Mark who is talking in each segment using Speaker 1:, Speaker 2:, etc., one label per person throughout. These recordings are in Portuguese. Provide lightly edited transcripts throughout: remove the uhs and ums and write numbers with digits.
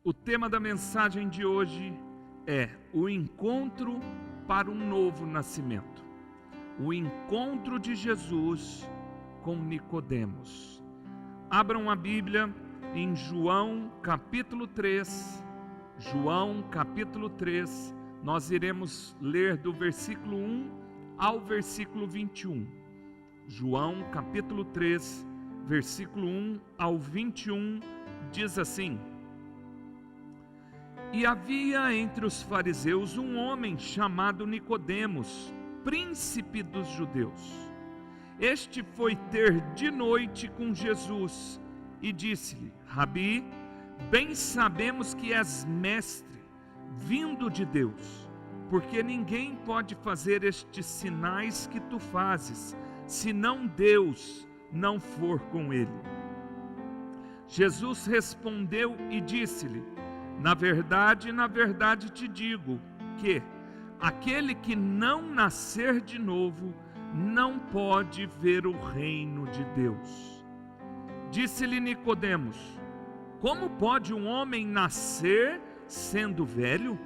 Speaker 1: O tema da mensagem de hoje é o encontro para um novo nascimento. O encontro de Jesus com Nicodemos. Abram a Bíblia em João capítulo 3. João capítulo 3, nós iremos ler do versículo 1 ao versículo 21. João capítulo 3, versículo 1 ao 21, diz assim: E havia entre os fariseus um homem chamado Nicodemos, príncipe dos judeus. Este foi ter de noite com Jesus e disse-lhe: Rabi, bem sabemos que és mestre, vindo de Deus, porque ninguém pode fazer estes sinais que tu fazes, senão Deus não for com ele. Jesus respondeu e disse-lhe: na verdade te digo que aquele que não nascer de novo não pode ver o reino de Deus. Disse-lhe Nicodemos: como pode um homem nascer sendo velho?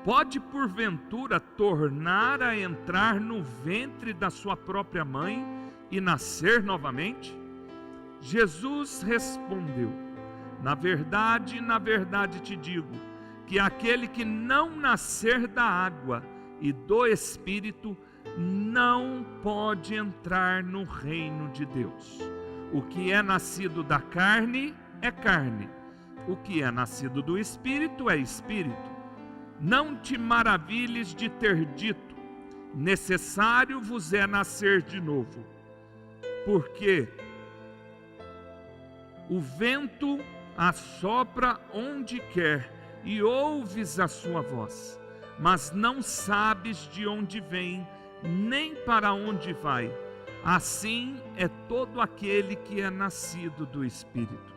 Speaker 1: Pode porventura tornar a entrar no ventre da sua própria mãe e nascer novamente? Jesus respondeu: na verdade te digo, que aquele que não nascer da água e do Espírito não pode entrar no reino de Deus. O que é nascido da carne é carne, o que é nascido do Espírito é Espírito. Não te maravilhes de ter dito: necessário vos é nascer de novo, porque o vento assopra onde quer e ouves a sua voz, mas não sabes de onde vem, nem para onde vai. Assim é todo aquele que é nascido do Espírito.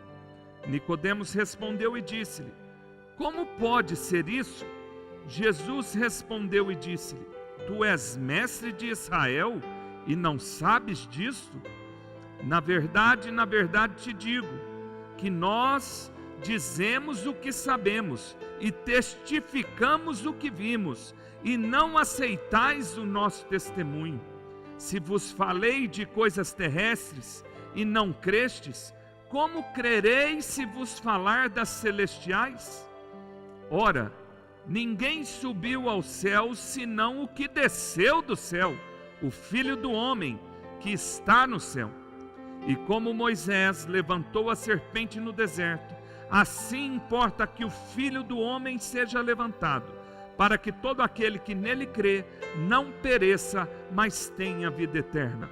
Speaker 1: Nicodemos respondeu e disse-lhe: como pode ser isso? Jesus respondeu e disse-lhe: tu és mestre de Israel e não sabes disto? Na verdade te digo, que nós dizemos o que sabemos e testificamos o que vimos, e não aceitais o nosso testemunho. Se vos falei de coisas terrestres e não crestes, como crereis se vos falar das celestiais? Ora, ninguém subiu ao céu senão o que desceu do céu, o Filho do homem que está no céu. E como Moisés levantou a serpente no deserto, assim importa que o Filho do homem seja levantado, para que todo aquele que nele crê não pereça, mas tenha vida eterna.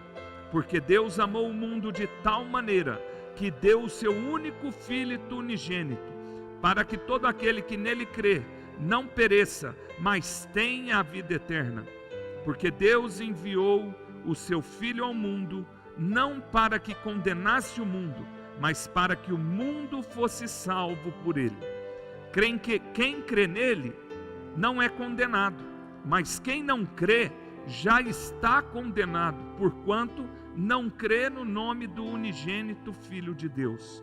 Speaker 1: Porque Deus amou o mundo de tal maneira que deu o seu único Filho unigênito, para que todo aquele que nele crê não pereça, mas tenha a vida eterna. Porque Deus enviou o seu Filho ao mundo, não para que condenasse o mundo, mas para que o mundo fosse salvo por ele. Quem crê nele não é condenado, mas quem não crê já está condenado, porquanto não crê no nome do unigênito Filho de Deus.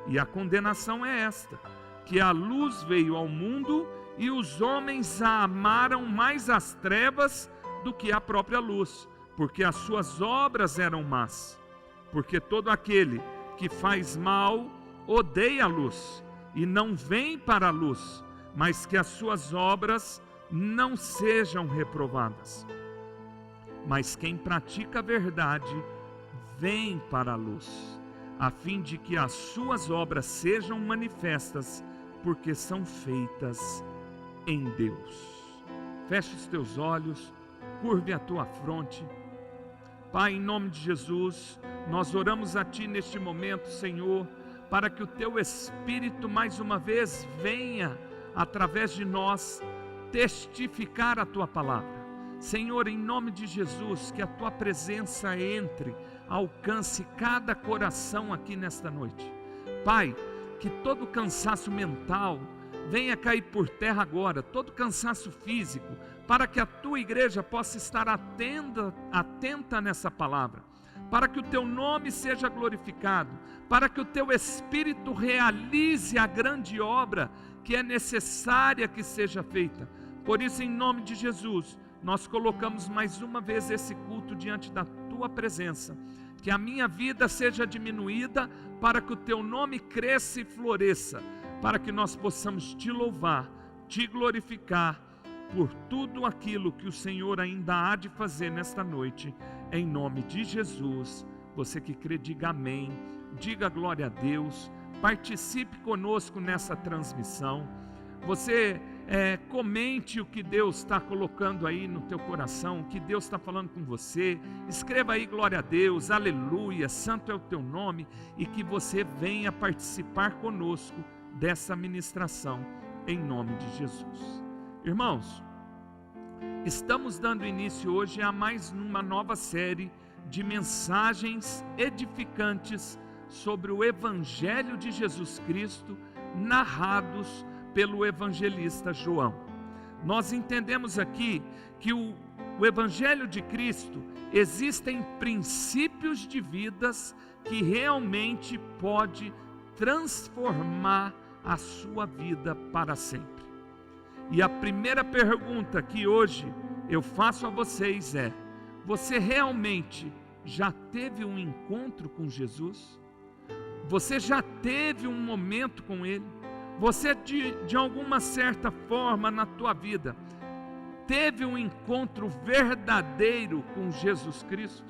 Speaker 1: E a condenação é esta: que a luz veio ao mundo e os homens a amaram mais as trevas do que a própria luz, porque as suas obras eram más. Porque todo aquele que faz mal odeia a luz e não vem para a luz, mas que as suas obras não sejam reprovadas. Mas quem pratica a verdade vem para a luz, a fim de que as suas obras sejam manifestas, porque são feitas em Deus. Feche os teus olhos, curve a tua fronte. Pai, em nome de Jesus, nós oramos a Ti neste momento, Senhor, para que o Teu Espírito mais uma vez venha, através de nós, testificar a Tua palavra. Senhor, em nome de Jesus, que a Tua presença entre, alcance cada coração aqui nesta noite. Pai, que todo cansaço mental venha cair por terra agora, todo cansaço físico, para que a Tua igreja possa estar atenta nessa palavra, para que o teu nome seja glorificado, para que o teu Espírito realize a grande obra que é necessária que seja feita. Por isso, em nome de Jesus, nós colocamos mais uma vez esse culto diante da tua presença. Que a minha vida seja diminuída para que o teu nome cresça e floresça, para que nós possamos te louvar, te glorificar por tudo aquilo que o Senhor ainda há de fazer nesta noite, em nome de Jesus. Você que crê, diga amém, diga glória a Deus, participe conosco nessa transmissão. Você comente o que Deus está colocando aí no teu coração, o que Deus está falando com você. Escreva aí glória a Deus, aleluia, santo é o teu nome, e que você venha participar conosco dessa ministração em nome de Jesus. Irmãos, estamos dando início hoje a mais uma nova série de mensagens edificantes sobre o Evangelho de Jesus Cristo, narrados pelo evangelista João. Nós entendemos aqui que o Evangelho de Cristo existem princípios de vidas que realmente pode transformar a sua vida para sempre. E a primeira pergunta que hoje eu faço a vocês é: você realmente já teve um encontro com Jesus? Você já teve um momento com Ele? Você de alguma certa forma na tua vida teve um encontro verdadeiro com Jesus Cristo?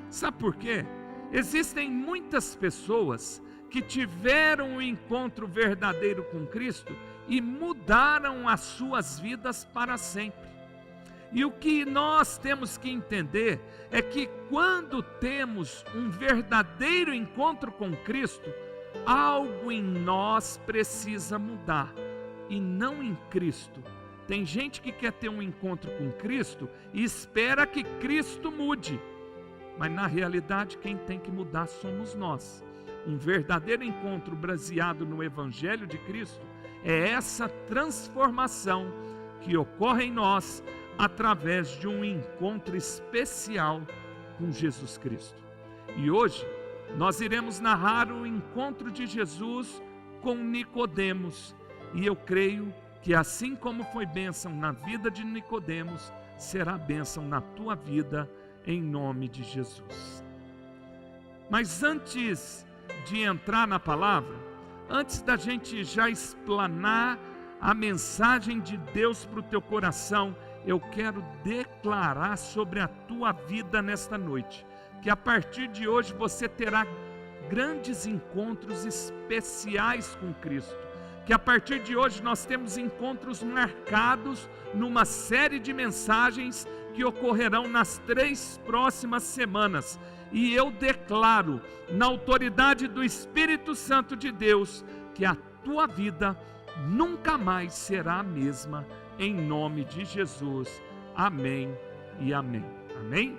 Speaker 1: Sabe por quê? Existem muitas pessoas que tiveram um encontro verdadeiro com Cristo e mudaram as suas vidas para sempre. E o que nós temos que entender é que quando temos um verdadeiro encontro com Cristo, algo em nós precisa mudar, e não em Cristo. Tem gente que quer ter um encontro com Cristo e espera que Cristo mude, mas na realidade quem tem que mudar somos nós. Um verdadeiro encontro baseado no Evangelho de Cristo é essa transformação que ocorre em nós através de um encontro especial com Jesus Cristo. E hoje nós iremos narrar o encontro de Jesus com Nicodemos, e eu creio que assim como foi bênção na vida de Nicodemos, será bênção na tua vida, em nome de Jesus. Mas antes de entrar na palavra, antes da gente já explanar a mensagem de Deus para o teu coração, eu quero declarar sobre a tua vida nesta noite, que a partir de hoje você terá grandes encontros especiais com Cristo, que a partir de hoje nós temos encontros marcados numa série de mensagens que ocorrerão nas 3 próximas semanas, e eu declaro, na autoridade do Espírito Santo de Deus, que a tua vida nunca mais será a mesma, em nome de Jesus, amém e amém, amém?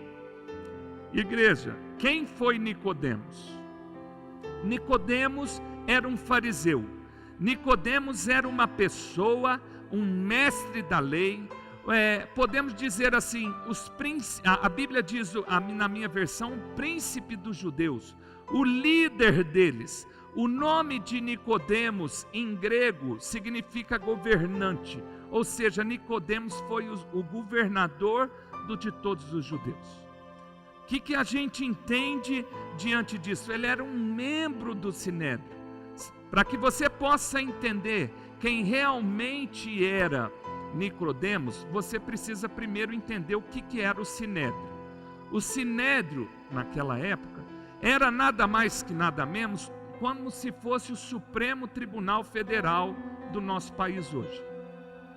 Speaker 1: Igreja, quem foi Nicodemos? Nicodemos era um fariseu. Nicodemos era uma pessoa, um mestre da lei. Podemos dizer assim, a Bíblia diz, na minha versão, o príncipe dos judeus, o líder deles. O nome de Nicodemos em grego significa governante, ou seja, Nicodemos foi o governador de todos os judeus. O que a gente entende diante disso? Ele era um membro do Sinédrio. Para que você possa entender quem realmente era Nicodemos, você precisa primeiro entender o que era o Sinédrio. O Sinédrio, naquela época, era nada mais que nada menos como se fosse o Supremo Tribunal Federal do nosso país hoje.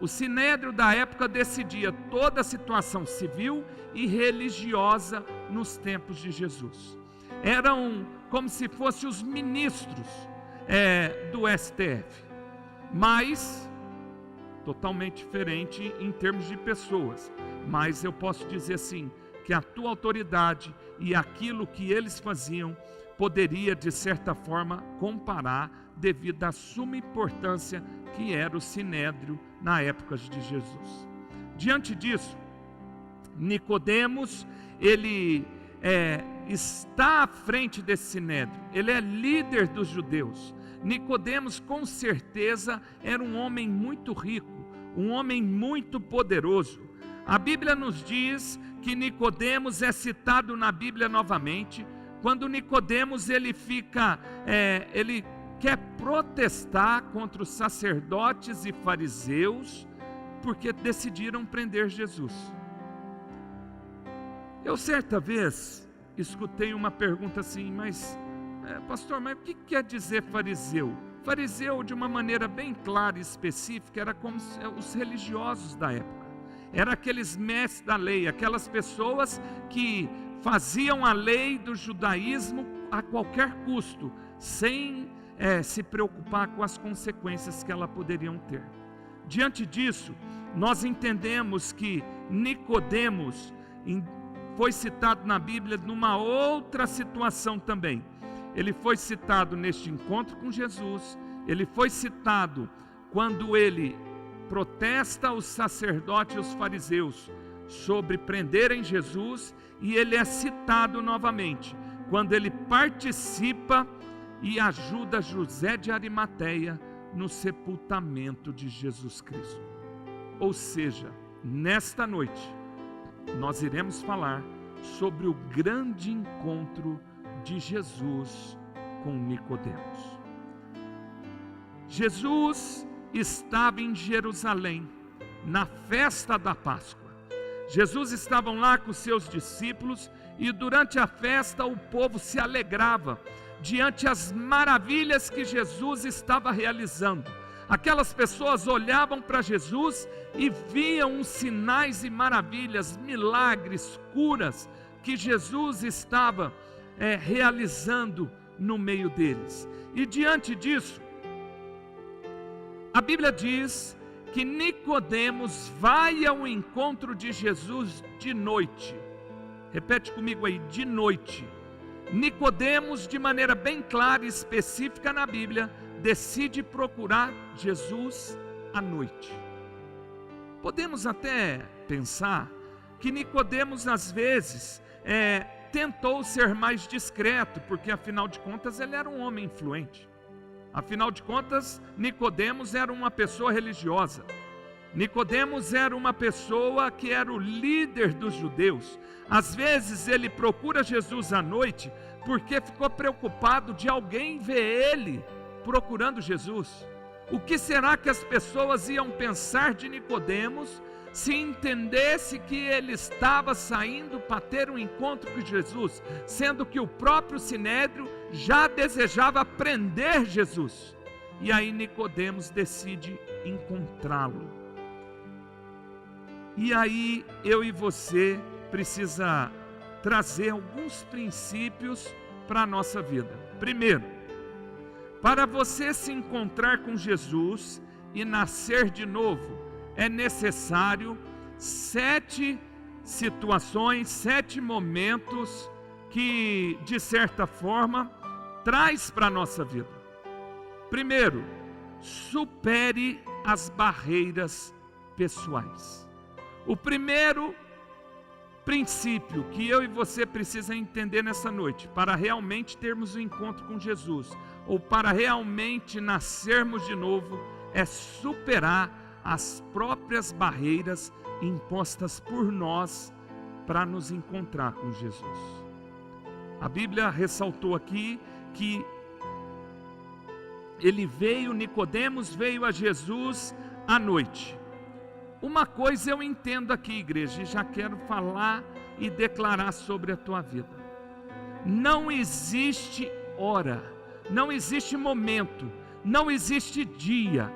Speaker 1: O Sinédrio da época decidia toda a situação civil e religiosa nos tempos de Jesus. Eram como se fossem os ministros do STF, mas totalmente diferente em termos de pessoas. Mas eu posso dizer assim, que a tua autoridade e aquilo que eles faziam poderia de certa forma comparar devido à suma importância que era o Sinédrio na época de Jesus. Diante disso, Nicodemos, ele está à frente desse sinédrio, ele é líder dos judeus. Nicodemos com certeza era um homem muito rico, um homem muito poderoso. A Bíblia nos diz que Nicodemos é citado na Bíblia novamente, quando Nicodemos ele quer protestar contra os sacerdotes e fariseus, porque decidiram prender Jesus. Eu certa vez escutei uma pergunta assim, mas pastor, mas o que quer dizer fariseu? Fariseu, de uma maneira bem clara e específica, era como os religiosos da época. Era aqueles mestres da lei, aquelas pessoas que faziam a lei do judaísmo a qualquer custo, sem se preocupar com as consequências que elas poderiam ter. Diante disso, nós entendemos que Nicodemos foi citado na Bíblia numa outra situação também. Ele foi citado neste encontro com Jesus, ele foi citado quando ele protesta os sacerdotes e os fariseus sobre prenderem Jesus, e ele é citado novamente quando ele participa e ajuda José de Arimateia no sepultamento de Jesus Cristo. Ou seja, nesta noite nós iremos falar sobre o grande encontro de Jesus com Nicodemos. Jesus estava em Jerusalém, na festa da Páscoa. Jesus estava lá com seus discípulos e durante a festa o povo se alegrava diante as maravilhas que Jesus estava realizando. Aquelas pessoas olhavam para Jesus e viam os sinais e maravilhas, milagres, curas que Jesus estava realizando no meio deles. E diante disso, a Bíblia diz que Nicodemos vai ao encontro de Jesus de noite. Repete comigo aí, de noite. Nicodemos, de maneira bem clara e específica na Bíblia, decide procurar Jesus à noite. Podemos até pensar que Nicodemos às vezes tentou ser mais discreto, porque afinal de contas ele era um homem influente. Afinal de contas, Nicodemos era uma pessoa religiosa. Nicodemos era uma pessoa que era o líder dos judeus. Às vezes ele procura Jesus à noite porque ficou preocupado de alguém ver ele procurando Jesus. O que será que as pessoas iam pensar de Nicodemos se entendesse que ele estava saindo para ter um encontro com Jesus, sendo que o próprio sinédrio já desejava prender Jesus? E aí Nicodemos decide encontrá-lo. E aí eu e você precisa trazer alguns princípios para a nossa vida. Primeiro, para você se encontrar com Jesus e nascer de novo, é necessário 7 situações, 7 momentos que, de certa forma, traz para a nossa vida. Primeiro, supere as barreiras pessoais. O primeiro princípio que eu e você precisa entender nessa noite, para realmente termos um encontro com Jesus, ou para realmente nascermos de novo, é superar as próprias barreiras impostas por nós para nos encontrar com Jesus. A Bíblia ressaltou aqui que Nicodemos veio a Jesus à noite. Uma coisa eu entendo aqui, igreja, e já quero falar e declarar sobre a tua vida. Não existe hora, não existe momento, não existe dia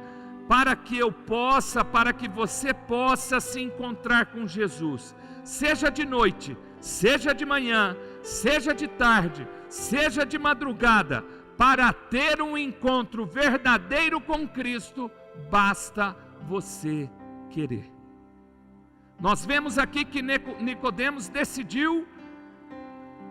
Speaker 1: para que você possa se encontrar com Jesus, seja de noite, seja de manhã, seja de tarde, seja de madrugada. Para ter um encontro verdadeiro com Cristo, basta você querer. Nós vemos aqui que Nicodemos decidiu,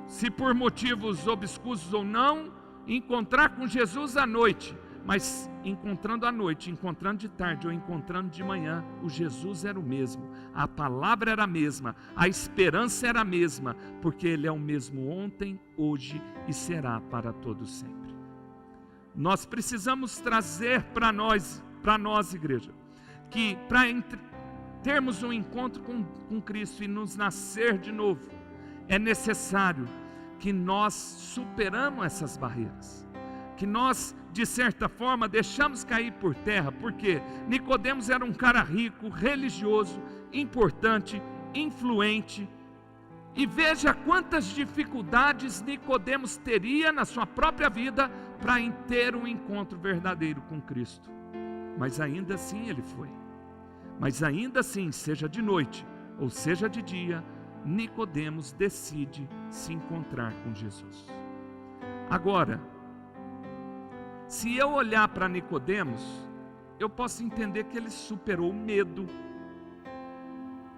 Speaker 1: se por motivos obscuros ou não, encontrar com Jesus à noite. mas encontrando à noite, encontrando de tarde ou encontrando de manhã, o Jesus era o mesmo, a palavra era a mesma, a esperança era a mesma, porque Ele é o mesmo ontem, hoje e será para todo sempre. Nós precisamos trazer para nós, igreja, que para termos um encontro com Cristo e nos nascer de novo, é necessário que nós superamos essas barreiras, que nós, de certa forma, deixamos cair por terra, porque Nicodemos era um cara rico, religioso, importante, influente, e veja quantas dificuldades Nicodemos teria na sua própria vida para ter um encontro verdadeiro com Cristo, mas ainda assim ele foi. Mas ainda assim, seja de noite ou seja de dia, Nicodemos decide se encontrar com Jesus. Agora, se eu olhar para Nicodemos, eu posso entender que ele superou o medo.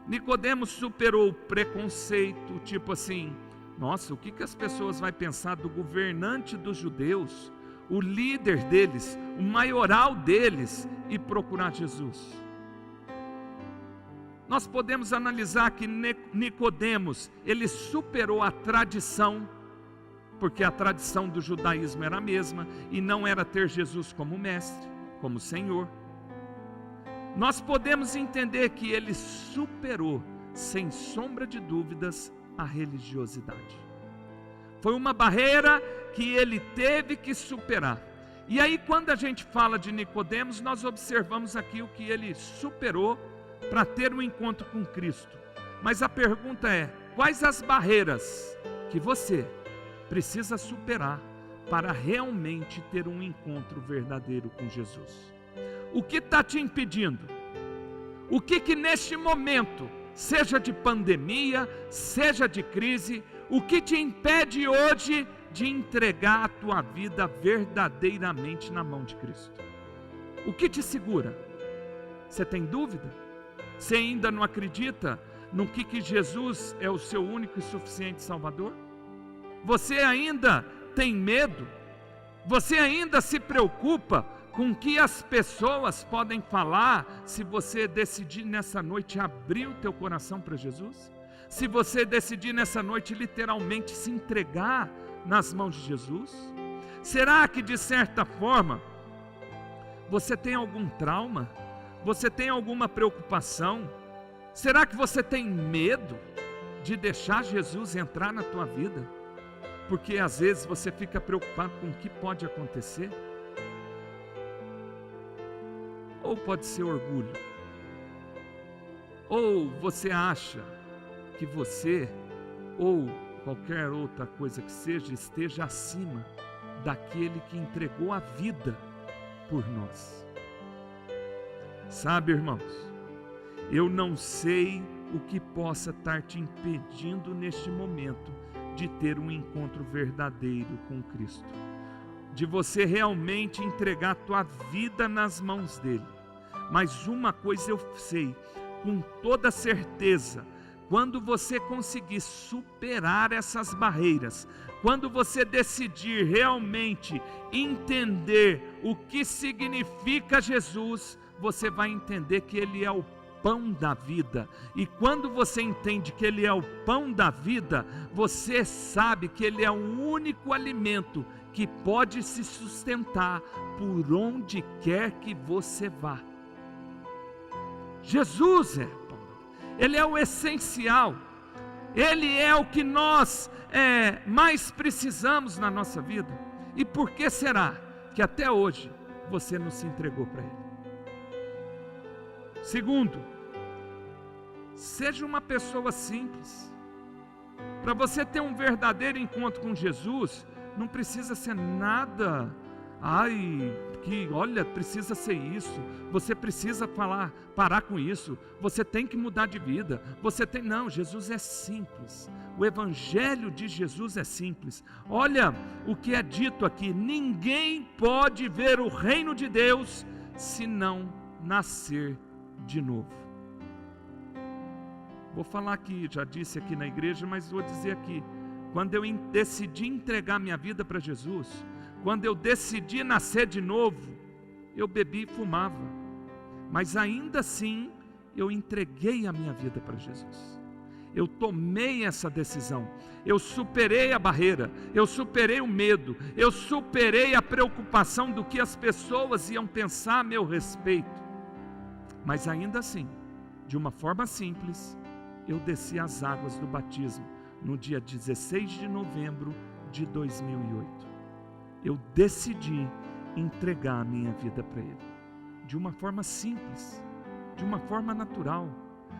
Speaker 1: Nicodemos superou o preconceito, tipo assim, nossa, o que as pessoas vão pensar do governante dos judeus, o líder deles, o maioral deles, e procurar Jesus? Nós podemos analisar que Nicodemos, ele superou a tradição, porque a tradição do judaísmo era a mesma, e não era ter Jesus como mestre, como Senhor. Nós podemos entender que ele superou, sem sombra de dúvidas, a religiosidade. Foi uma barreira que ele teve que superar. E aí, quando a gente fala de Nicodemos, nós observamos aqui o que ele superou para ter um encontro com Cristo. Mas a pergunta é: quais as barreiras que você precisa superar para realmente ter um encontro verdadeiro com Jesus? O que está te impedindo? O que neste momento, seja de pandemia, seja de crise, o que te impede hoje de entregar a tua vida verdadeiramente na mão de Cristo? O que te segura? Você tem dúvida? Você ainda não acredita no que Jesus é o seu único e suficiente Salvador? Você ainda tem medo? Você ainda se preocupa com o que as pessoas podem falar se você decidir nessa noite abrir o teu coração para Jesus? Se você decidir nessa noite literalmente se entregar nas mãos de Jesus? Será que de certa forma você tem algum trauma? Você tem alguma preocupação? Será que você tem medo de deixar Jesus entrar na tua vida? Porque às vezes você fica preocupado com o que pode acontecer? Ou pode ser orgulho? Ou você acha que você, ou qualquer outra coisa que seja, esteja acima daquele que entregou a vida por nós? Sabe, irmãos, eu não sei o que possa estar te impedindo neste momento de ter um encontro verdadeiro com Cristo, de você realmente entregar a tua vida nas mãos dele. Mas uma coisa eu sei com toda certeza: quando você conseguir superar essas barreiras, quando você decidir realmente entender o que significa Jesus, você vai entender que Ele é o pão da vida. E quando você entende que Ele é o pão da vida, você sabe que Ele é o único alimento que pode se sustentar por onde quer que você vá. Jesus é pão, Ele é o essencial, Ele é o que nós mais precisamos na nossa vida. E por que será que até hoje você não se entregou para Ele? Segundo, seja uma pessoa simples. Para você ter um verdadeiro encontro com Jesus, não precisa ser nada, precisa ser isso, você precisa parar com isso, você tem que mudar de vida, não, Jesus é simples, o evangelho de Jesus é simples. Olha o que é dito aqui: ninguém pode ver o reino de Deus se não nascer de novo. Vou falar aqui, já disse aqui na igreja, mas vou dizer aqui: quando eu decidi entregar minha vida para Jesus, quando eu decidi nascer de novo, eu bebi e fumava, mas ainda assim eu entreguei a minha vida para Jesus. Eu tomei essa decisão, eu superei a barreira, eu superei o medo, eu superei a preocupação do que as pessoas iam pensar a meu respeito. Mas ainda assim, de uma forma simples, eu desci as águas do batismo no dia 16 de novembro de 2008. Eu decidi entregar a minha vida para Ele, de uma forma simples, de uma forma natural,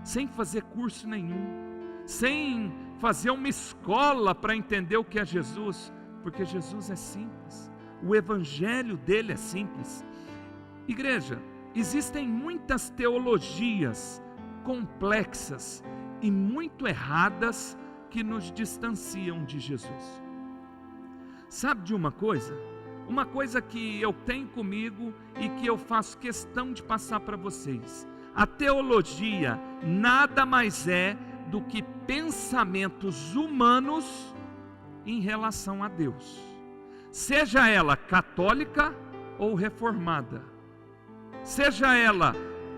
Speaker 1: sem fazer curso nenhum, sem fazer uma escola para entender o que é Jesus, porque Jesus é simples, o evangelho dele é simples. Igreja, existem muitas teologias complexas e muito erradas que nos distanciam de Jesus. Sabe de uma coisa? Uma coisa que eu tenho comigo e que eu faço questão de passar para vocês. A teologia nada mais é do que pensamentos humanos em relação a Deus, seja ela católica ou reformada, seja ela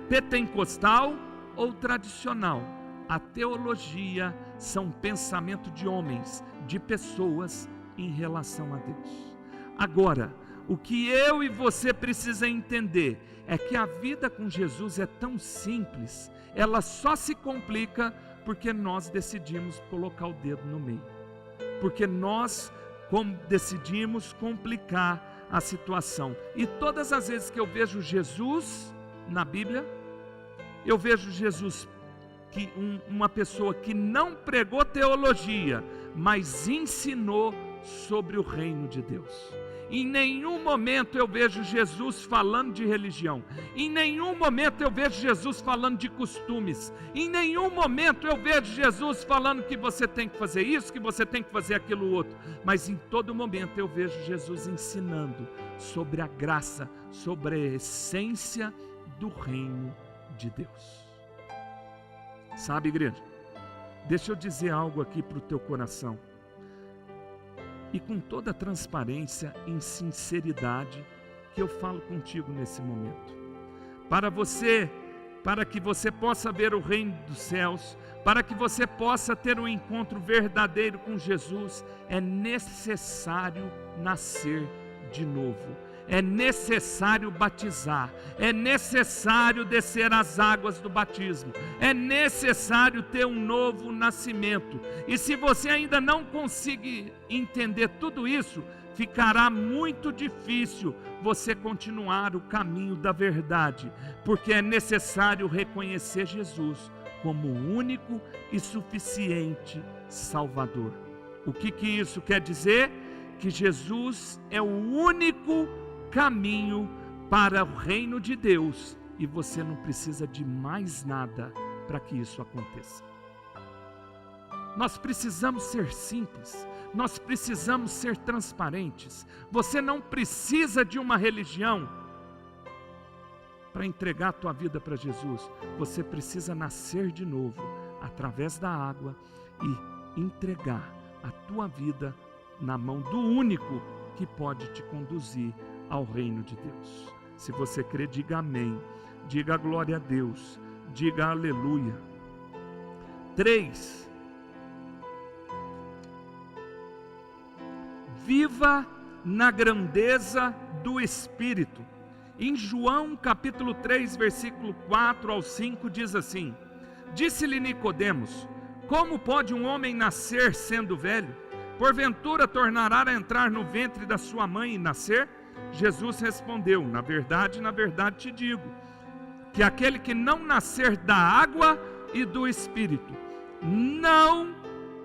Speaker 1: pentecostal ou tradicional. A teologia são pensamento de homens, de pessoas em relação a Deus. Agora, o que eu e você precisa entender é que a vida com Jesus é tão simples, ela só se complica porque nós decidimos colocar o dedo no meio, porque nós decidimos complicar a situação. E todas as vezes que eu vejo Jesus na Bíblia, eu vejo Jesus uma pessoa que não pregou teologia, mas ensinou sobre o reino de Deus. Em nenhum momento eu vejo Jesus falando de religião, em nenhum momento eu vejo Jesus falando de costumes, em nenhum momento eu vejo Jesus falando que você tem que fazer isso, que você tem que fazer aquilo outro, mas em todo momento eu vejo Jesus ensinando sobre a graça, sobre a essência do reino de Deus. Sabe, igreja, deixa eu dizer algo aqui para o teu coração, e com toda a transparência e sinceridade que eu falo contigo nesse momento. Para que você possa ver o reino dos céus, para que você possa ter um encontro verdadeiro com Jesus, é necessário nascer de novo. É necessário batizar, é necessário descer as águas do batismo, é necessário ter um novo nascimento. E se você ainda não conseguir entender tudo isso, ficará muito difícil você continuar o caminho da verdade, porque é necessário reconhecer Jesus como o único e suficiente Salvador. O que isso quer dizer? Que Jesus é o único caminho para o reino de Deus, e você não precisa de mais nada para que isso aconteça. Nós precisamos ser simples, nós precisamos ser transparentes. Você não precisa de uma religião para entregar a tua vida para Jesus. Você precisa nascer de novo através da água e entregar a tua vida na mão do único que pode te conduzir ao reino de Deus. Se você crê, diga amém, diga glória a Deus, diga aleluia. 3. Viva na grandeza do Espírito. Em João capítulo 3, versículo 4 ao 5 diz assim: Disse-lhe Nicodemos: Como pode um homem nascer sendo velho? Porventura tornará a entrar no ventre da sua mãe e nascer? Jesus respondeu: na verdade te digo, que aquele que não nascer da água e do Espírito, não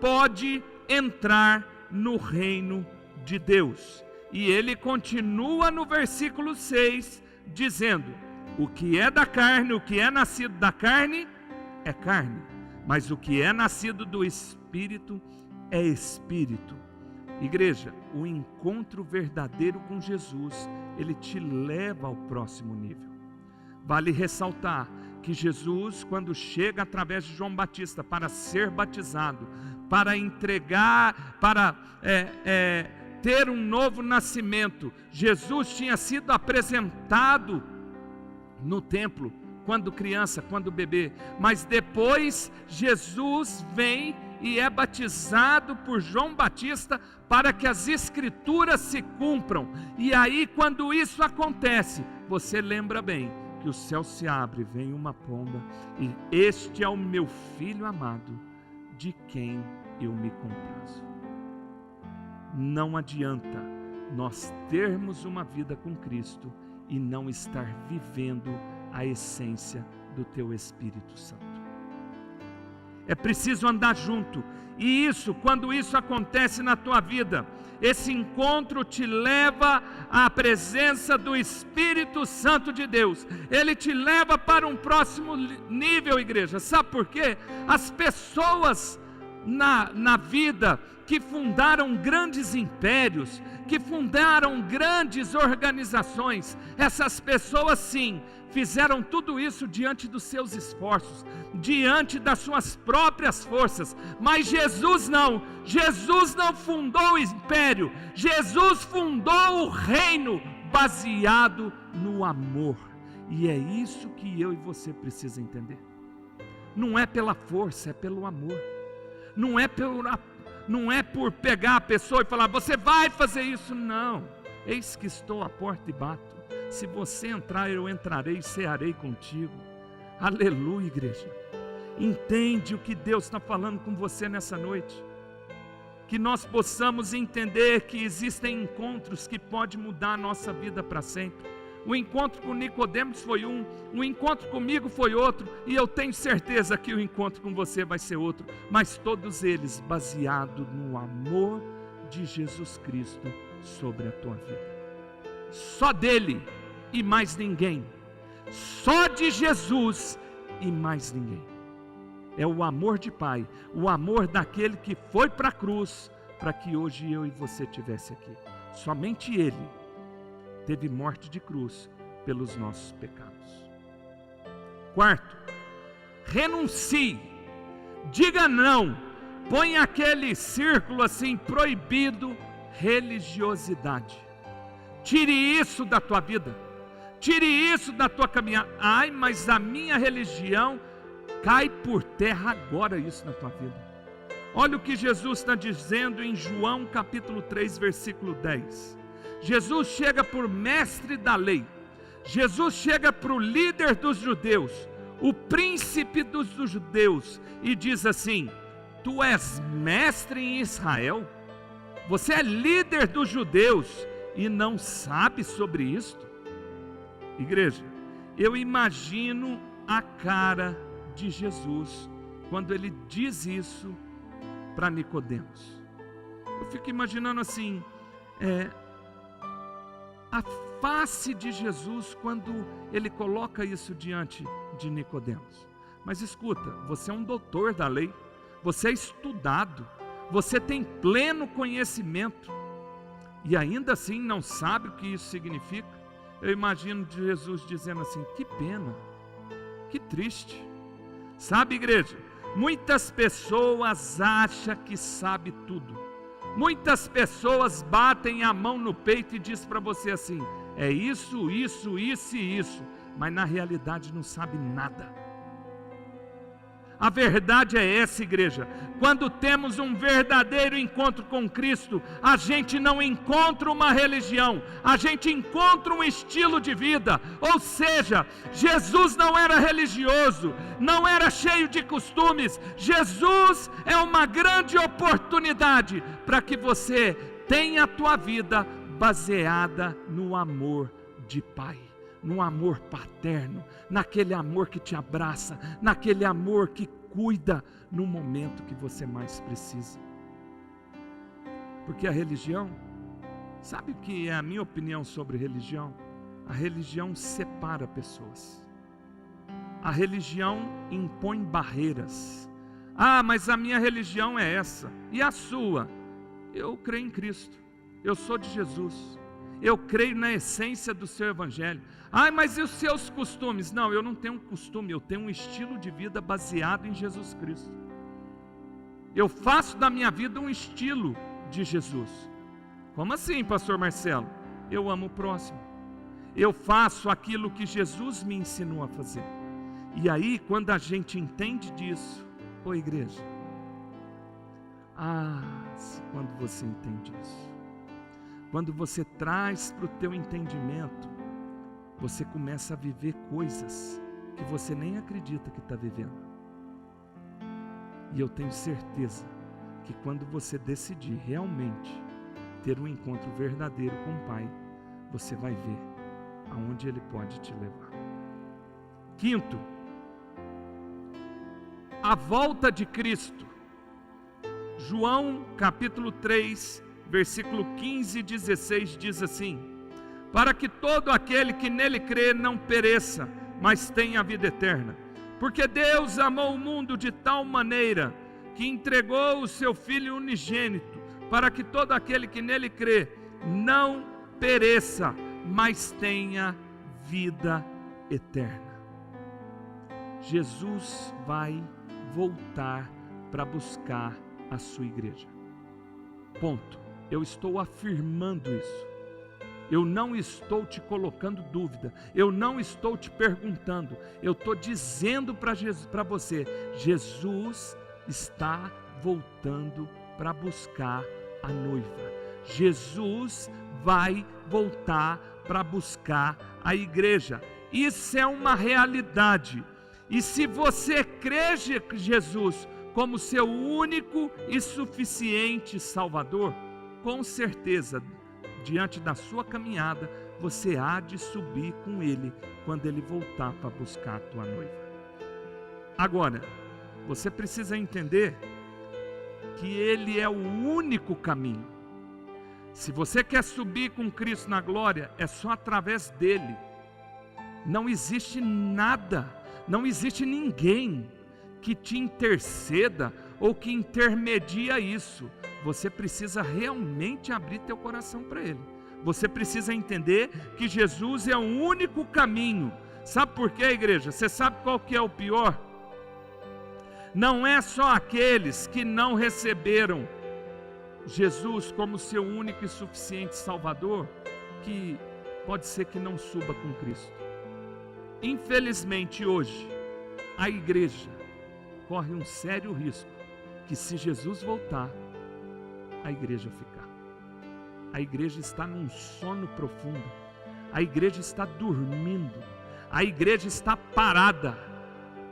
Speaker 1: pode entrar no reino de Deus. E ele continua no versículo 6, dizendo: o que é da carne, o que é nascido da carne, é carne, mas o que é nascido do Espírito, é Espírito. Igreja, o encontro verdadeiro com Jesus, ele te leva ao próximo nível. Vale ressaltar que Jesus, quando chega através de João Batista para ser batizado, para entregar, para ter um novo nascimento. Jesus tinha sido apresentado no templo, quando criança, quando bebê, mas depois Jesus vem e é batizado por João Batista para que as escrituras se cumpram. E aí, quando isso acontece, você lembra bem que o céu se abre, vem uma pomba, e este é o meu filho amado, de quem eu me comprazo. Não adianta nós termos uma vida com Cristo e não estar vivendo a essência do teu Espírito Santo. É preciso andar junto. E isso, quando isso acontece na tua vida, esse encontro te leva à presença do Espírito Santo de Deus. Ele te leva para um próximo nível, igreja. Sabe por quê? As pessoas na vida que fundaram grandes impérios, que fundaram grandes organizações, essas pessoas sim, fizeram tudo isso diante dos seus esforços, diante das suas próprias forças, mas Jesus não fundou o império, Jesus fundou o reino baseado no amor, e é isso que eu e você precisa entender. Não é pela força, é pelo amor, não é por pegar a pessoa e falar, você vai fazer isso, não, eis que estou à porta e bato. Se você entrar, eu entrarei e cearei contigo. Aleluia, igreja. Entende o que Deus está falando com você nessa noite? Que nós possamos entender que existem encontros que podem mudar a nossa vida para sempre. O encontro com Nicodemos foi um, o encontro comigo foi outro, e eu tenho certeza que o encontro com você vai ser outro, mas todos eles baseados no amor de Jesus Cristo sobre a tua vida. Só dele e mais ninguém, só de Jesus e mais ninguém. É o amor de Pai, o amor daquele que foi para a cruz, para que hoje eu e você estivesse aqui. Somente Ele teve morte de cruz pelos nossos pecados. Quarto, renuncie, diga não, põe aquele círculo assim proibido, religiosidade. Tire isso da tua vida, tire isso da tua caminhada. Ai, mas a minha religião, cai por terra agora isso na tua vida. Olha o que Jesus está dizendo em João capítulo 3, versículo 10. Jesus chega por mestre da lei, Jesus chega para o líder dos judeus, o príncipe dos judeus, e diz assim: tu és mestre em Israel? Você é líder dos judeus e não sabe sobre isto? Igreja, eu imagino a cara de Jesus quando ele diz isso para Nicodemos. Eu fico imaginando assim, a face de Jesus quando ele coloca isso diante de Nicodemos. Mas escuta, você é um doutor da lei, você é estudado, você tem pleno conhecimento, e ainda assim não sabe o que isso significa. Eu imagino Jesus dizendo assim: que pena, que triste. Sabe, igreja, muitas pessoas acham que sabe tudo. Muitas pessoas batem a mão no peito e dizem para você assim: é isso, isso, isso e isso, mas na realidade não sabe nada. A verdade é essa, igreja. Quando temos um verdadeiro encontro com Cristo, a gente não encontra uma religião, a gente encontra um estilo de vida. Ou seja, Jesus não era religioso, não era cheio de costumes. Jesus é uma grande oportunidade para que você tenha a tua vida baseada no amor de Pai, no amor paterno, naquele amor que te abraça, naquele amor que cuida no momento que você mais precisa. Porque a religião, sabe o que é a minha opinião sobre religião? A religião separa pessoas. A religião impõe barreiras. Ah, mas a minha religião é essa. E a sua? Eu creio em Cristo. Eu sou de Jesus. Eu creio na essência do seu evangelho. Ah, mas e os seus costumes? Não, eu não tenho um costume, eu tenho um estilo de vida baseado em Jesus Cristo. Eu faço da minha vida um estilo de Jesus. Como assim, pastor Marcelo? Eu amo o próximo. Eu faço aquilo que Jesus me ensinou a fazer. E aí, quando a gente entende disso, ô igreja, quando você entende isso, quando você traz para o teu entendimento, você começa a viver coisas que você nem acredita que está vivendo. E eu tenho certeza que quando você decidir realmente ter um encontro verdadeiro com o Pai, você vai ver aonde Ele pode te levar. Quinto, a volta de Cristo. João capítulo 3, versículo 15 e 16 diz assim: para que todo aquele que nele crê não pereça, mas tenha a vida eterna. Porque Deus amou o mundo de tal maneira que entregou o seu Filho unigênito, para que todo aquele que nele crê não pereça, mas tenha vida eterna. Jesus vai voltar para buscar a sua igreja. Ponto. Eu estou afirmando isso. Eu não estou te colocando dúvida, eu não estou te perguntando, eu estou dizendo para você, Jesus está voltando para buscar a noiva. Jesus vai voltar para buscar a igreja. Isso é uma realidade. E se você crê em Jesus como seu único e suficiente Salvador, com certeza, diante da sua caminhada, você há de subir com Ele quando Ele voltar para buscar a tua noiva. Agora, você precisa entender que Ele é o único caminho. Se você quer subir com Cristo na glória, é só através dEle. Não existe nada, não existe ninguém que te interceda ou que intermedia isso. Você precisa realmente abrir teu coração para Ele. Você precisa entender que Jesus é o único caminho. Sabe por quê, igreja? Você sabe qual que é o pior? Não é só aqueles que não receberam Jesus como seu único e suficiente Salvador, que pode ser que não suba com Cristo. Infelizmente hoje, a igreja corre um sério risco, que se Jesus voltar, a igreja ficar. A igreja está num sono profundo, a igreja está dormindo, a igreja está parada.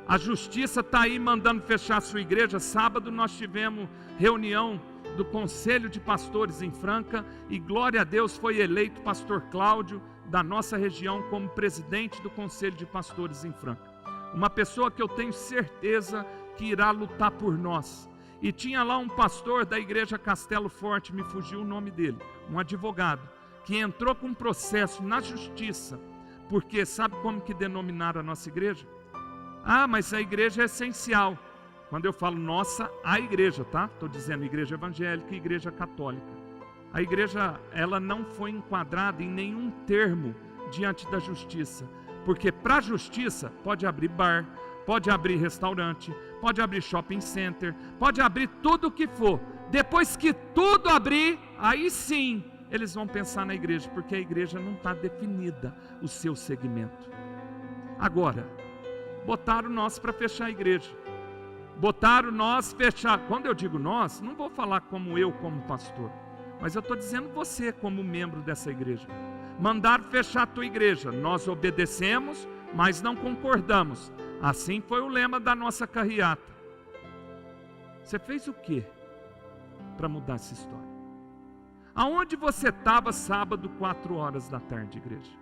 Speaker 1: A justiça está aí mandando fechar a sua igreja. Sábado nós tivemos reunião do Conselho de Pastores em Franca, e glória a Deus, foi eleito pastor Cláudio da nossa região como presidente do Conselho de Pastores em Franca. Uma pessoa que eu tenho certeza que irá lutar por nós. E tinha lá um pastor da igreja Castelo Forte, me fugiu o nome dele, um advogado, que entrou com um processo na justiça, porque sabe como que denominaram a nossa igreja? Mas a igreja é essencial. Quando eu falo nossa, a igreja, tá? Estou dizendo igreja evangélica e igreja católica. A igreja, ela não foi enquadrada em nenhum termo diante da justiça, porque para a justiça pode abrir bar, pode abrir restaurante, pode abrir shopping center, pode abrir tudo o que for. Depois que tudo abrir, aí sim eles vão pensar na igreja, porque a igreja não está definida o seu segmento. Agora, botaram nós para fechar a igreja. Botaram nós fechar. Quando eu digo nós, não vou falar como eu, como pastor, mas eu estou dizendo você como membro dessa igreja. Mandaram fechar a tua igreja. Nós obedecemos, mas não concordamos. Assim foi o lema da nossa carreata. Você fez o que para mudar essa história? Aonde você estava sábado, 4 horas da tarde, igreja?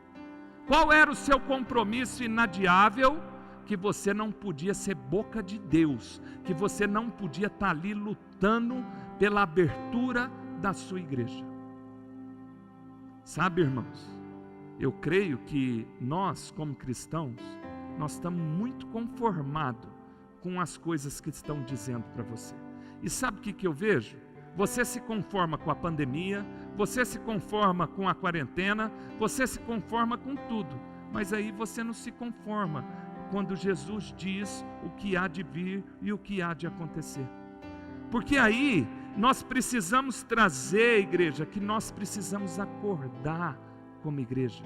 Speaker 1: Qual era o seu compromisso inadiável, que você não podia ser boca de Deus, que você não podia estar ali lutando pela abertura da sua igreja? Sabe, irmãos, eu creio que nós, como cristãos, nós estamos muito conformados com as coisas que estão dizendo para você. E sabe o que eu vejo? Você se conforma com a pandemia, você se conforma com a quarentena, você se conforma com tudo, mas aí você não se conforma quando Jesus diz o que há de vir e o que há de acontecer. Porque aí nós precisamos trazer, igreja, que nós precisamos acordar como igreja.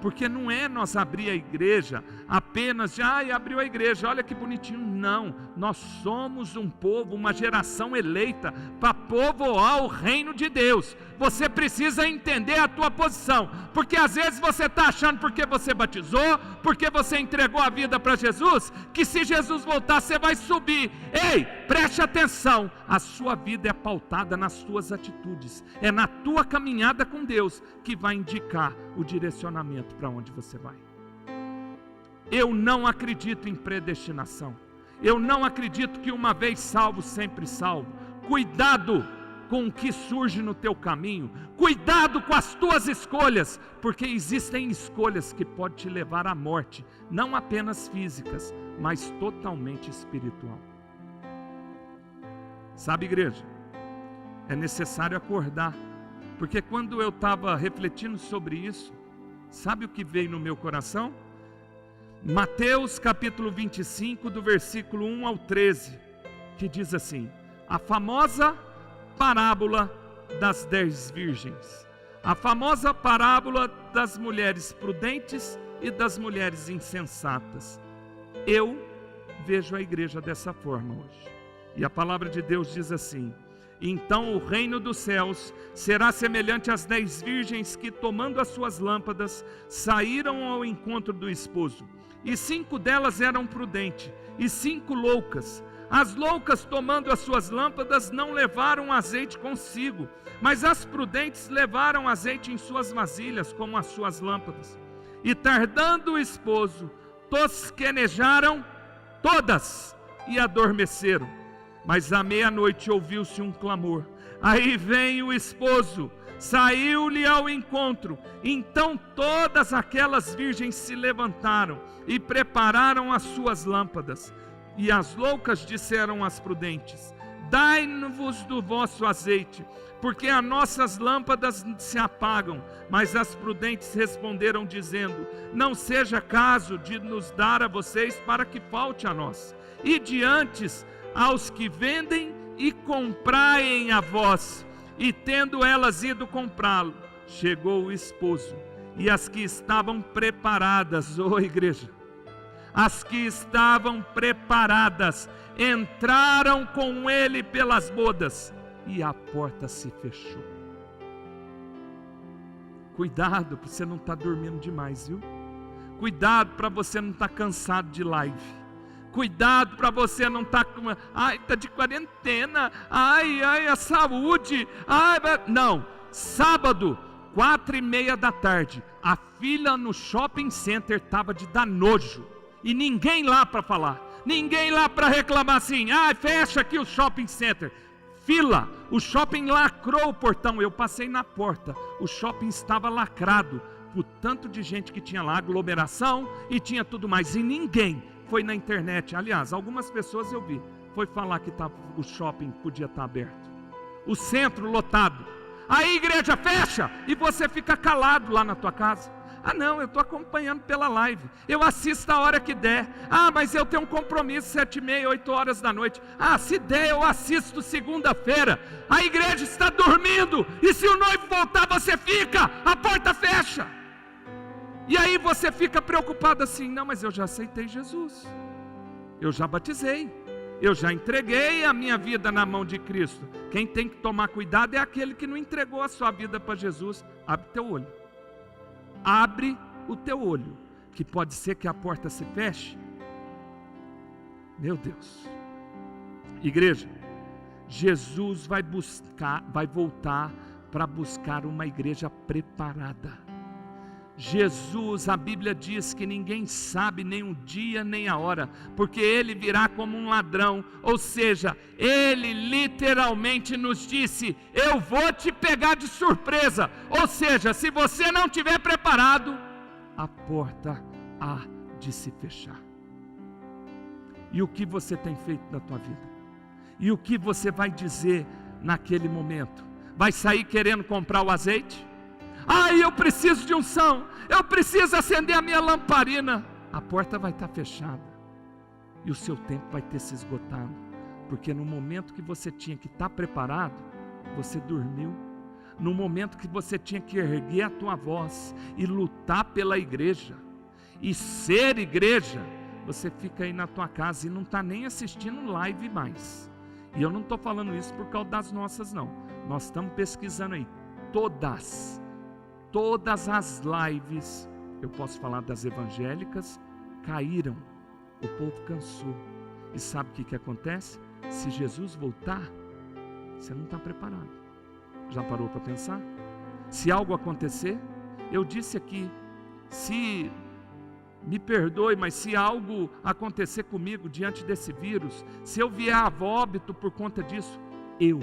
Speaker 1: Porque não é nós abrir a igreja apenas de, abriu a igreja, olha que bonitinho. Não, nós somos um povo, uma geração eleita para povoar o reino de Deus. Você precisa entender a tua posição, porque às vezes você está achando porque você batizou, porque você entregou a vida para Jesus, que se Jesus voltar você vai subir. Ei, preste atenção, a sua vida é pautada nas tuas atitudes, é na tua caminhada com Deus que vai indicar o direcionamento para onde você vai. Eu não acredito em predestinação, eu não acredito que uma vez salvo, sempre salvo. Cuidado com o que surge no teu caminho, cuidado com as tuas escolhas, porque existem escolhas que podem te levar à morte, não apenas físicas, mas totalmente espiritual. Sabe, igreja, é necessário acordar, porque quando eu estava refletindo sobre isso, sabe o que veio no meu coração? Mateus capítulo 25, do versículo 1 ao 13, que diz assim: a famosa parábola das 10 virgens, a famosa parábola das mulheres prudentes e das mulheres insensatas. Eu vejo a igreja dessa forma hoje, e a palavra de Deus diz assim: então o reino dos céus será semelhante às 10 virgens que, tomando as suas lâmpadas, saíram ao encontro do esposo. E 5 delas eram prudentes, e 5 loucas. As loucas, tomando as suas lâmpadas, não levaram azeite consigo, mas as prudentes levaram azeite em suas vasilhas, como as suas lâmpadas. E tardando o esposo, tosquenejaram todas e adormeceram. Mas à meia-noite ouviu-se um clamor: aí vem o esposo, saiu-lhe ao encontro. Então todas aquelas virgens se levantaram e prepararam as suas lâmpadas. E as loucas disseram às prudentes: dai-nos do vosso azeite, porque as nossas lâmpadas se apagam. Mas as prudentes responderam dizendo: não seja caso de nos dar a vocês, para que falte a nós. E diante aos que vendem, e compraem a vós. E tendo elas ido comprá-lo, chegou o esposo, e as que estavam preparadas, igreja, as que estavam preparadas, entraram com ele pelas bodas, e a porta se fechou. Cuidado para você não estar dormindo demais, viu? Cuidado para você não estar cansado de live. Cuidado para você não estar com... está de quarentena. A saúde. Não, sábado, 4:30 da tarde, a fila no shopping center estava de dar nojo. E ninguém lá para falar, ninguém lá para reclamar assim: fecha aqui o shopping center. Fila, o shopping lacrou o portão. Eu passei na porta, o shopping estava lacrado, por tanto de gente que tinha lá, aglomeração e tinha tudo mais. E ninguém foi na internet, aliás, algumas pessoas eu vi, foi falar que o shopping podia estar aberto, o centro lotado. Aí a igreja fecha e você fica calado lá na tua casa. Não, eu estou acompanhando pela live, eu assisto a hora que der. Mas eu tenho um compromisso 7:30, 8 horas da noite. Se der eu assisto segunda-feira. A igreja está dormindo, e se o noivo voltar você fica, a porta fecha. E aí você fica preocupado assim: não, mas eu já aceitei Jesus, eu já batizei, eu já entreguei a minha vida na mão de Cristo. Quem tem que tomar cuidado é aquele que não entregou a sua vida para Jesus. Abre teu olho, abre o teu olho, que pode ser que a porta se feche. Meu Deus, igreja, Jesus vai voltar para buscar uma igreja preparada. Jesus, a Bíblia diz que ninguém sabe nem o dia nem a hora, porque Ele virá como um ladrão. Ou seja, Ele literalmente nos disse: eu vou te pegar de surpresa. Ou seja, se você não estiver preparado, a porta há de se fechar. E o que você tem feito na tua vida? E o que você vai dizer naquele momento? Vai sair querendo comprar o azeite? Eu preciso de unção, eu preciso acender a minha lamparina. A porta vai estar fechada, e o seu tempo vai ter se esgotado. Porque no momento que você tinha que estar preparado, você dormiu. No momento que você tinha que erguer a tua voz e lutar pela igreja e ser igreja, você fica aí na tua casa e não está nem assistindo live mais. E eu não estou falando isso por causa das nossas, não. Nós estamos pesquisando aí. Todas as lives, eu posso falar das evangélicas, caíram. O povo cansou. E sabe o que acontece? Se Jesus voltar, você não está preparado. Já parou para pensar? Se algo acontecer, eu disse aqui, me perdoe, mas se algo acontecer comigo diante desse vírus, se eu vier a óbito por conta disso, eu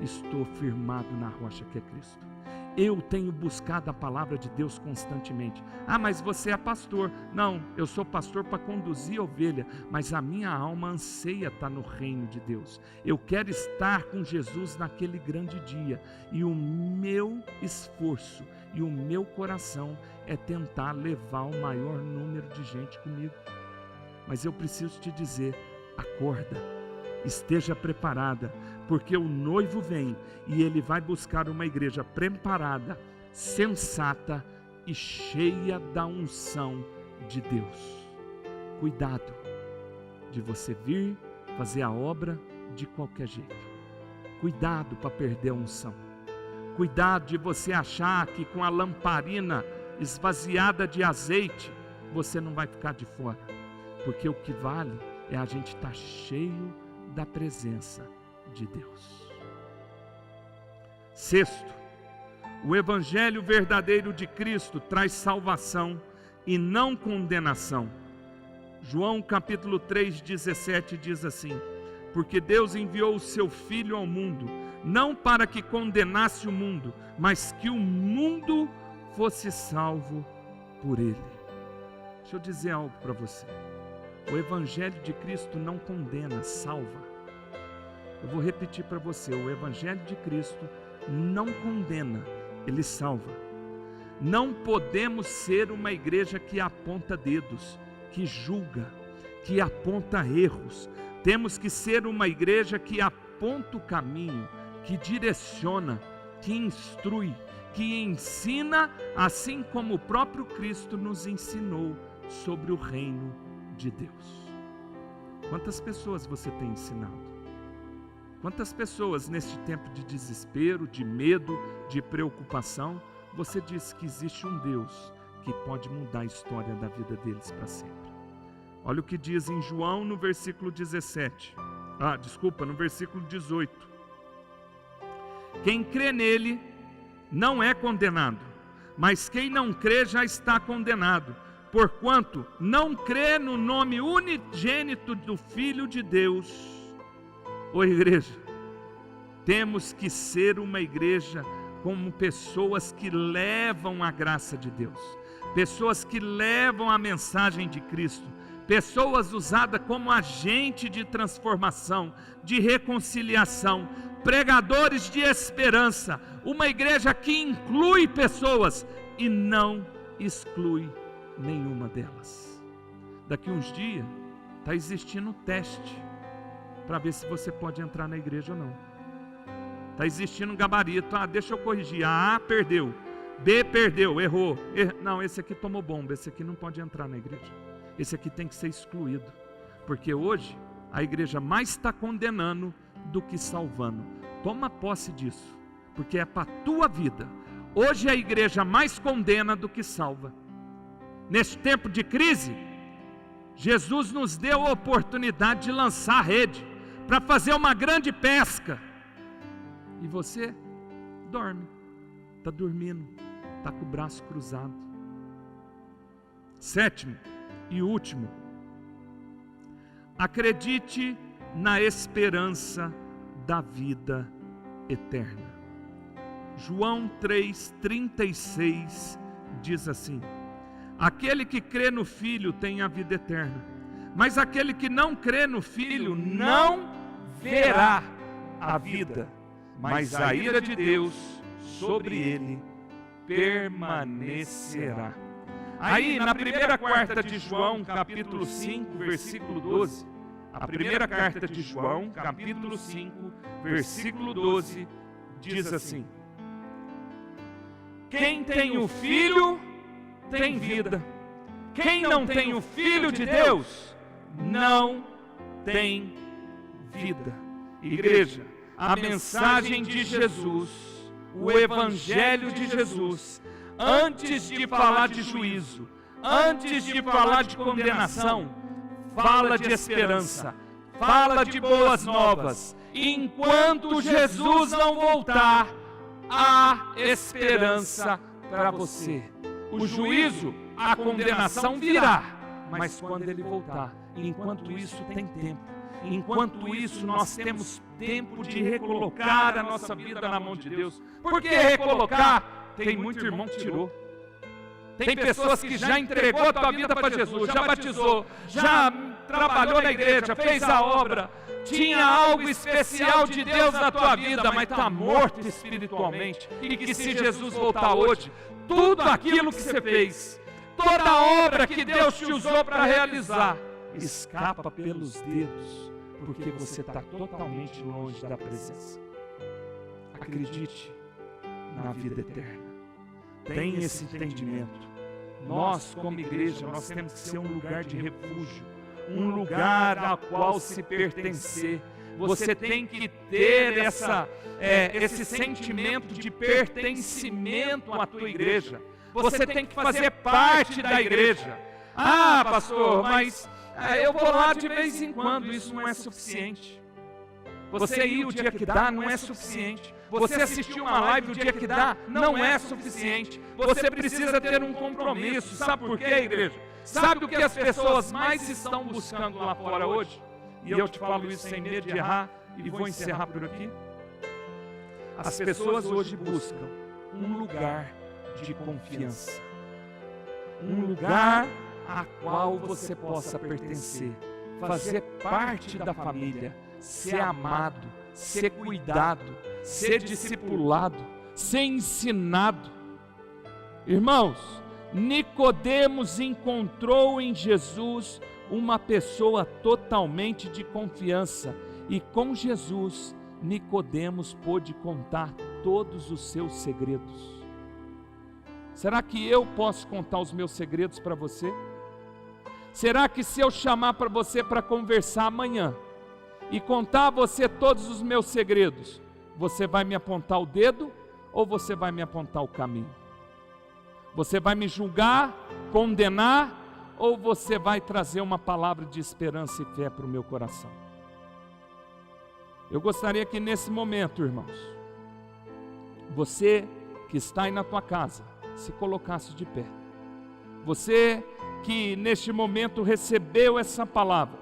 Speaker 1: estou firmado na rocha que é Cristo. Eu tenho buscado a palavra de Deus constantemente. Ah, mas você é pastor. Não, eu sou pastor para conduzir a ovelha, mas a minha alma anseia estar no reino de Deus. Eu quero estar com Jesus naquele grande dia, e o meu esforço e o meu coração é tentar levar o maior número de gente comigo. Mas eu preciso te dizer, acorda, esteja preparada, porque o noivo vem e ele vai buscar uma igreja preparada, sensata e cheia da unção de Deus. Cuidado de você vir fazer a obra de qualquer jeito. Cuidado para perder a unção. Cuidado de você achar que com a lamparina esvaziada de azeite, você não vai ficar de fora. Porque o que vale é a gente estar cheio da presença de Deus. Sexto, o evangelho verdadeiro de Cristo traz salvação e não condenação. João capítulo 3:17 diz assim: porque Deus enviou o seu Filho ao mundo, não para que condenasse o mundo, mas que o mundo fosse salvo por ele. Deixa eu dizer algo para você. O evangelho de Cristo não condena, salva. Eu vou repetir para você, o evangelho de Cristo não condena, ele salva. Não podemos ser uma igreja que aponta dedos, que julga, que aponta erros. Temos que ser uma igreja que aponta o caminho, que direciona, que instrui, que ensina, assim como o próprio Cristo nos ensinou sobre o reino de Deus. Quantas pessoas você tem ensinado? Quantas pessoas neste tempo de desespero, de medo, de preocupação, você diz que existe um Deus que pode mudar a história da vida deles para sempre? Olha o que diz em João no versículo 18. Quem crê nele não é condenado, mas quem não crê já está condenado, porquanto não crê no nome unigênito do Filho de Deus. Ô igreja, temos que ser uma igreja como pessoas que levam a graça de Deus, pessoas que levam a mensagem de Cristo, pessoas usadas como agente de transformação, de reconciliação, pregadores de esperança, uma igreja que inclui pessoas e não exclui nenhuma delas. Daqui uns dias está existindo um teste para ver se você pode entrar na igreja ou não. Está existindo um gabarito. Deixa eu corrigir. A perdeu, B perdeu, errou. Não, esse aqui tomou bomba, esse aqui não pode entrar na igreja. Esse aqui tem que ser excluído. Porque hoje a igreja mais está condenando do que salvando. Toma posse disso, porque é para a tua vida. Hoje a igreja mais condena do que salva. Neste tempo de crise, Jesus nos deu a oportunidade de lançar a rede, para fazer uma grande pesca. E você dorme, está dormindo, está com o braço cruzado. Sétimo e último, acredite na esperança da vida eterna. João 3:36 diz assim: aquele que crê no Filho tem a vida eterna, mas aquele que não crê no Filho não verá a vida, mas a ira de Deus sobre ele permanecerá. Aí na primeira carta de João, capítulo 5, versículo 12, A primeira carta de João, capítulo 5, versículo 12, diz assim: quem tem o Filho tem vida. Quem não tem o Filho de Deus não tem vida. Igreja, a mensagem de Jesus, o Evangelho de Jesus, antes de falar de juízo, antes de falar de condenação, fala de esperança, fala de boas novas. Enquanto Jesus não voltar, há esperança para você. O juízo, a condenação virá, mas quando ele voltar, enquanto isso tem tempo. Enquanto isso nós temos tempo de recolocar a nossa vida na mão de Deus. Por que recolocar? Tem muito irmão que tirou. Tem pessoas que já entregou a tua vida para Jesus, já batizou, já trabalhou na igreja, fez a obra, tinha algo especial de Deus na tua vida, mas está morto espiritualmente. E que se Jesus voltar hoje, tudo aquilo que você fez, toda a obra que Deus te usou para realizar, escapa pelos dedos, porque você está totalmente longe da presença. Acredite na vida eterna. Tenha esse entendimento. Nós, como igreja, nós temos que ser um lugar de refúgio, um lugar ao qual se pertencer. Você tem que ter esse sentimento de pertencimento à tua igreja. Você tem que fazer parte da igreja. Ah, pastor, mas eu vou lá de vez em quando. Isso não é suficiente. Você ir o dia que dá não é suficiente. Você assistir uma live o dia que dá não é suficiente. Você precisa ter um compromisso. Sabe por quê, igreja? Sabe o que as pessoas mais estão buscando lá fora hoje? E eu te falo isso sem medo de errar e vou encerrar por aqui. As pessoas hoje buscam um lugar de confiança. Um lugar a qual você possa pertencer, fazer parte da família, ser amado, ser cuidado, ser discipulado, ser ensinado. Irmãos, Nicodemos encontrou em Jesus uma pessoa totalmente de confiança, e com Jesus Nicodemos pôde contar todos os seus segredos. Será que eu posso contar os meus segredos para você? Será que se eu chamar para você para conversar amanhã e contar a você todos os meus segredos, você vai me apontar o dedo ou você vai me apontar o caminho? Você vai me julgar, condenar, ou você vai trazer uma palavra de esperança e fé para o meu coração? Eu gostaria que nesse momento, irmãos, você que está aí na tua casa, se colocasse de pé. Você que neste momento recebeu essa palavra,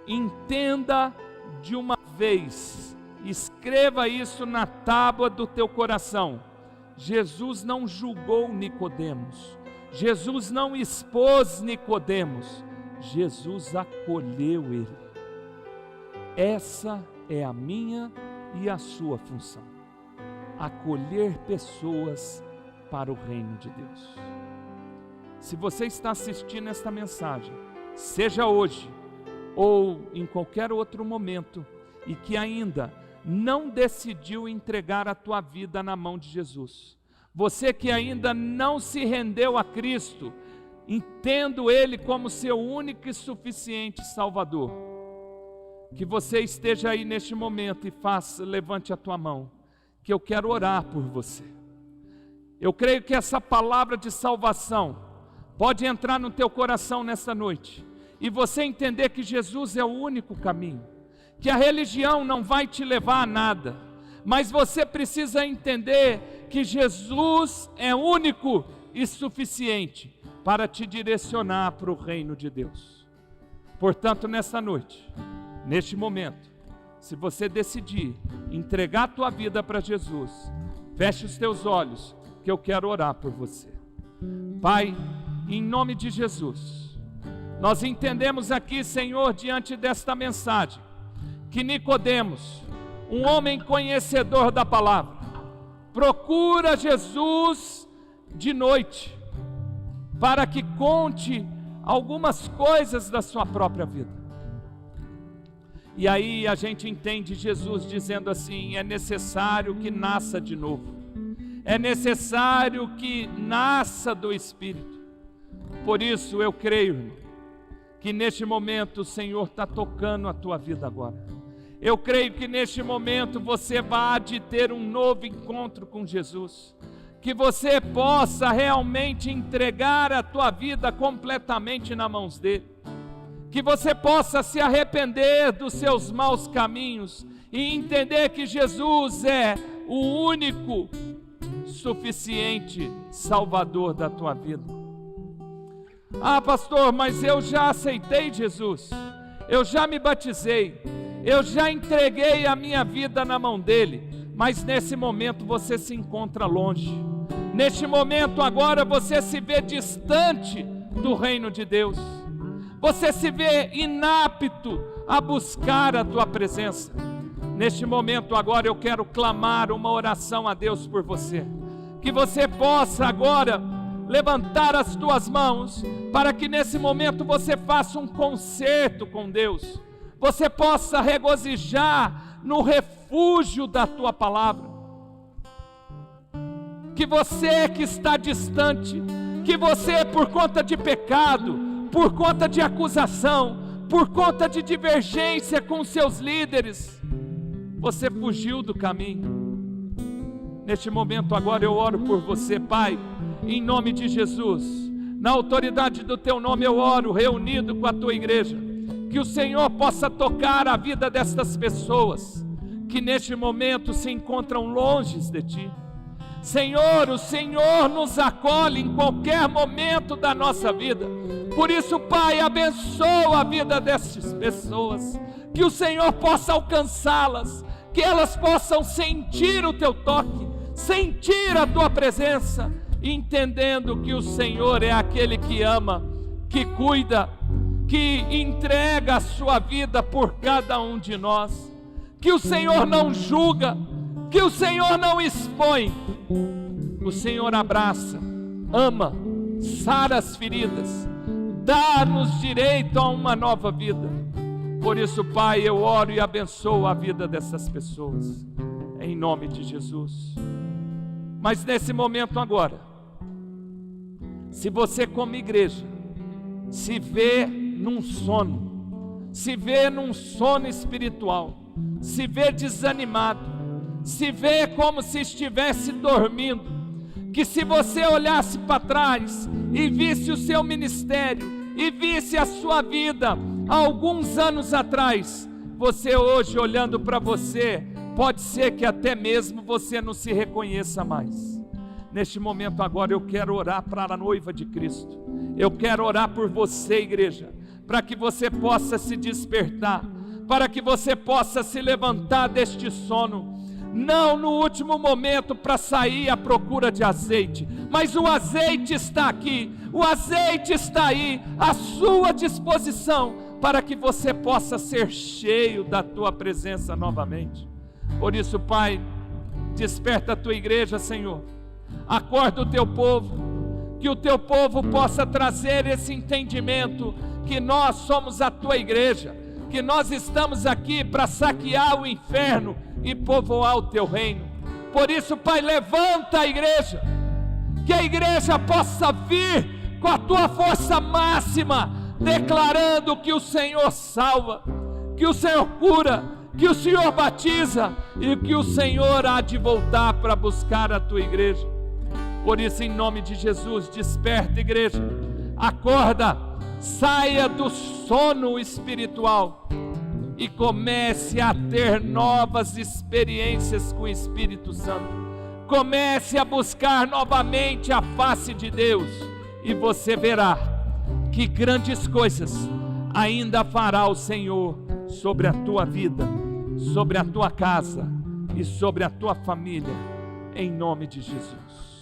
Speaker 1: entenda de uma vez, escreva isso na tábua do teu coração. Jesus não julgou Nicodemos, Jesus não expôs Nicodemos, Jesus acolheu ele. Essa é a minha e a sua função: acolher pessoas para o reino de Deus. Se você está assistindo esta mensagem, seja hoje ou em qualquer outro momento, e que ainda não decidiu entregar a tua vida na mão de Jesus, você que ainda não se rendeu a Cristo, entendo Ele como seu único e suficiente Salvador, que você esteja aí neste momento e levante a tua mão, que eu quero orar por você. Eu creio que essa palavra de salvação pode entrar no teu coração nessa noite, e você entender que Jesus é o único caminho, que a religião não vai te levar a nada, mas você precisa entender que Jesus é único e suficiente para te direcionar para o reino de Deus. Portanto, nessa noite, neste momento, se você decidir entregar a tua vida para Jesus, feche os teus olhos, que eu quero orar por você. Pai, em nome de Jesus, nós entendemos aqui, Senhor, diante desta mensagem, que Nicodemos, um homem conhecedor da palavra, procura Jesus de noite, para que conte algumas coisas da sua própria vida. E aí a gente entende Jesus dizendo assim: é necessário que nasça de novo, é necessário que nasça do Espírito. Por isso eu creio, irmão, que neste momento o Senhor está tocando a tua vida agora. Eu creio que neste momento você vai de ter um novo encontro com Jesus, que você possa realmente entregar a tua vida completamente nas mãos dele, que você possa se arrepender dos seus maus caminhos e entender que Jesus é o único suficiente Salvador da tua vida. Ah, pastor, mas eu já aceitei Jesus, eu já me batizei, eu já entreguei a minha vida na mão dele, mas nesse momento você se encontra longe. Neste momento agora você se vê distante do reino de Deus. Você se vê inapto a buscar a tua presença. Neste momento agora eu quero clamar uma oração a Deus por você. Que você possa agora levantar as tuas mãos, para que nesse momento você faça um concerto com Deus. Você possa regozijar no refúgio da tua palavra. Que você que está distante, que você por conta de pecado, por conta de acusação, por conta de divergência com seus líderes, você fugiu do caminho. Neste momento agora eu oro por você, Pai, em nome de Jesus. Na autoridade do teu nome eu oro, reunido com a tua igreja. Que o Senhor possa tocar a vida destas pessoas que neste momento se encontram longe de ti. Senhor, o Senhor nos acolhe em qualquer momento da nossa vida. Por isso, Pai, abençoa a vida dessas pessoas, que o Senhor possa alcançá-las, que elas possam sentir o teu toque, sentir a tua presença, entendendo que o Senhor é aquele que ama, que cuida, que entrega a sua vida por cada um de nós, que o Senhor não julga, que o Senhor não expõe, o Senhor abraça, ama, sara as feridas, dá-nos direito a uma nova vida. Por isso, Pai, eu oro e abençoo a vida dessas pessoas, em nome de Jesus. Mas nesse momento agora, se você como igreja se vê num sono, se vê num sono espiritual, se vê desanimado, se vê como se estivesse dormindo, que se você olhasse para trás e visse o seu ministério, e visse a sua vida há alguns anos atrás, você hoje olhando para você, pode ser que até mesmo você não se reconheça mais. Neste momento agora eu quero orar para a noiva de Cristo, eu quero orar por você, igreja, para que você possa se despertar, para que você possa se levantar deste sono, não no último momento para sair à procura de azeite, mas o azeite está aqui, o azeite está aí, à sua disposição, para que você possa ser cheio da tua presença novamente. Por isso, Pai, desperta a tua igreja, Senhor, acorda o teu povo, que o teu povo possa trazer esse entendimento, que nós somos a tua igreja, que nós estamos aqui para saquear o inferno e povoar o teu reino. Por isso, Pai, levanta a igreja, que a igreja possa vir com a tua força máxima, declarando que o Senhor salva, que o Senhor cura, que o Senhor batiza e que o Senhor há de voltar para buscar a tua igreja. Por isso, em nome de Jesus, desperta, igreja, acorda, saia do sono espiritual e comece a ter novas experiências com o Espírito Santo. Comece a buscar novamente a face de Deus e você verá que grandes coisas ainda fará o Senhor sobre a tua vida, sobre a tua casa e sobre a tua família, em nome de Jesus.